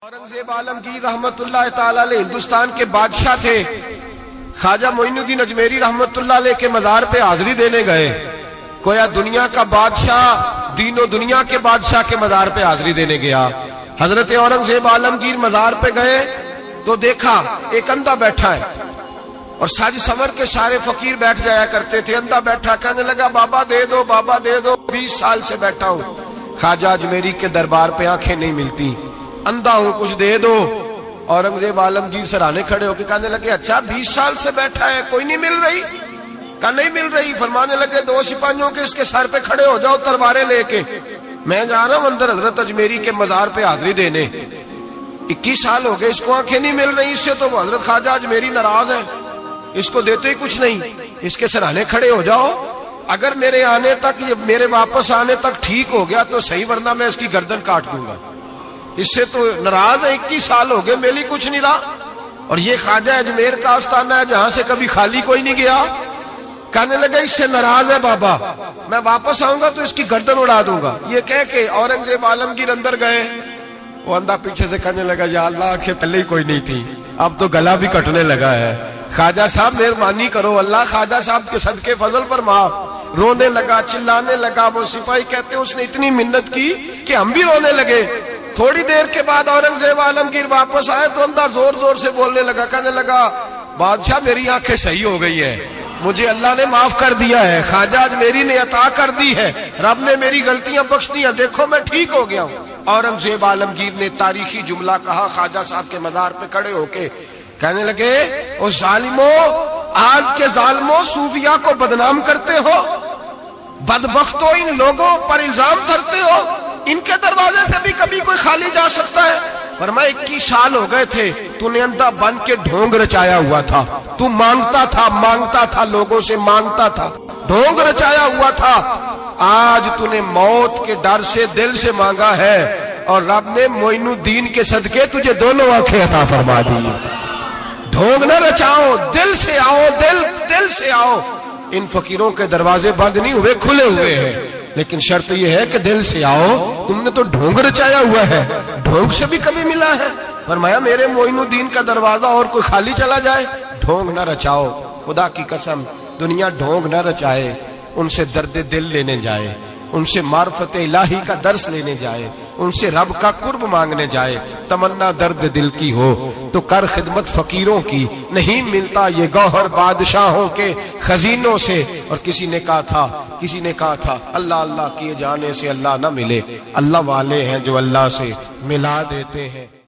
اورنگزیب عالمگیر رحمت اللہ تعالی علیہ ہندوستان کے بادشاہ تھے۔ خواجہ معین الدین اجمیری رحمت اللہ علیہ کے مزار پہ حاضری دینے گئے۔ کویا دنیا کا بادشاہ دین و دنیا کے بادشاہ کے مزار پہ حاضری دینے گیا۔ حضرت اورنگزیب عالمگیر مزار پہ گئے تو دیکھا ایک اندھا بیٹھا ہے اور ساج سمر کے سارے فقیر بیٹھ جایا کرتے تھے۔ اندھا بیٹھا کہنے لگا بابا دے دو بابا دے دو، 20 سال سے بیٹھا ہوں خواجہ اجمیری کے دربار پہ، آنکھیں نہیں ملتی، اندھا ہوں، کچھ دے دو۔ اورنگزیب عالمگیر سرانے کھڑے ہو کے کہنے لگے اچھا 20 سال سے بیٹھا ہے، کوئی نہیں مل رہی؟ کہا نہیں مل رہی۔ فرمانے لگے 2 سپاہیوں کے اس کے سر پہ کھڑے ہو جاؤ تلواریں لے کے، میں جا رہا ہوں اندر حضرت اجمیری کے مزار پہ حاضری دینے۔ 21 سال ہو گئے اس کو آنکھیں نہیں مل رہی، اس سے تو حضرت خواجہ اجمیری ناراض ہے، اس کو دیتے ہی کچھ نہیں، اس کے سرانے کھڑے ہو جاؤ، اگر میرے آنے تک یہ میرے واپس آنے تک ٹھیک ہو گیا تو صحیح، ورنہ میں اس کی گردن کاٹ دوں گا۔ اس سے تو ناراض ہے، 21 سال ہو گئے میلی کچھ نہیں رہا، اور یہ خواجہ اجمیر کا آستانہ ہے جہاں سے کبھی خالی کوئی نہیں گیا۔ کہنے لگا اس سے ناراض ہے بابا، میں واپس آؤں گا تو اس کی گردن اڑا دوں گا۔ یہ کہہ کے اورنگزیب عالمگیر اندر گئے۔ وہ اندھا پیچھے سے کہنے لگا یا اللہ کہ پہلے ہی کوئی نہیں تھی، اب تو گلا بھی کٹنے لگا ہے، خواجہ صاحب مہربانی کرو، اللہ خواجہ صاحب کے صدقے فضل پر معاف۔ رونے لگا، چلانے لگا۔ وہ سپاہی کہتے ہیں اس نے اتنی منت کی کہ ہم بھی رونے لگے۔ تھوڑی دیر کے بعد اورنگزیب عالمگیر واپس آئے تو اندھا زور زور سے بولنے لگا، کہنے لگا بادشاہ میری آنکھیں صحیح ہو گئی ہے، مجھے اللہ نے معاف کر دیا ہے، خواجہ اجمیری نے عطا کر دی ہے، رب نے میری غلطیاں بخش دی ہیں، دیکھو میں ٹھیک ہو گیا ہوں۔ اورنگزیب عالمگیر نے تاریخی جملہ کہا خواجہ صاحب کے مزار پہ کھڑے ہو کے، کہنے لگے او ظالمو، آج کے ظالموں صوفیاء کو بدنام کرتے ہو، بدبختو ان لوگوں پر الزام دھرتے ہو، ان کے دروازے سے بھی کبھی کوئی خالی جا سکتا ہے؟ فرمایا 21 سال ہو گئے تھے، تو نے اندھا بن کے ڈھونگ رچایا ہوا تھا، تو مانگتا تھا لوگوں سے مانگتا تھا، ڈھونگ رچایا ہوا تھا، آج تو نے موت کے ڈر سے دل سے مانگا ہے، اور رب نے معین الدین کے صدقے تجھے دونوں آنکھیں عطا فرما دی۔ ڈھونگ نہ رچاؤ، دل سے آؤ، دل سے آؤ۔ ان فقیروں کے دروازے بند نہیں ہوئے، کھلے ہوئے ہیں، لیکن شرط یہ ہے کہ دل سے آؤ۔ تم نے تو ڈھونگ رچایا ہوا ہے، ڈھونگ سے بھی کبھی ملا ہے؟ فرمایا میرے معین الدین کا دروازہ اور کوئی خالی چلا جائے؟ ڈھونگ نہ رچاؤ، خدا کی قسم دنیا ڈھونگ نہ رچائے، ان سے درد دل لینے جائے، ان سے معرفت الہی کا درس لینے جائے، ان سے رب کا قرب مانگنے جائے، تمنا درد دل کی ہو تو کر خدمت فقیروں کی، نہیں ملتا یہ گوہر بادشاہوں کے خزینوں سے۔ اور کسی نے کہا تھا اللہ اللہ کیے جانے سے اللہ نہ ملے، اللہ والے ہیں جو اللہ سے ملا دیتے ہیں۔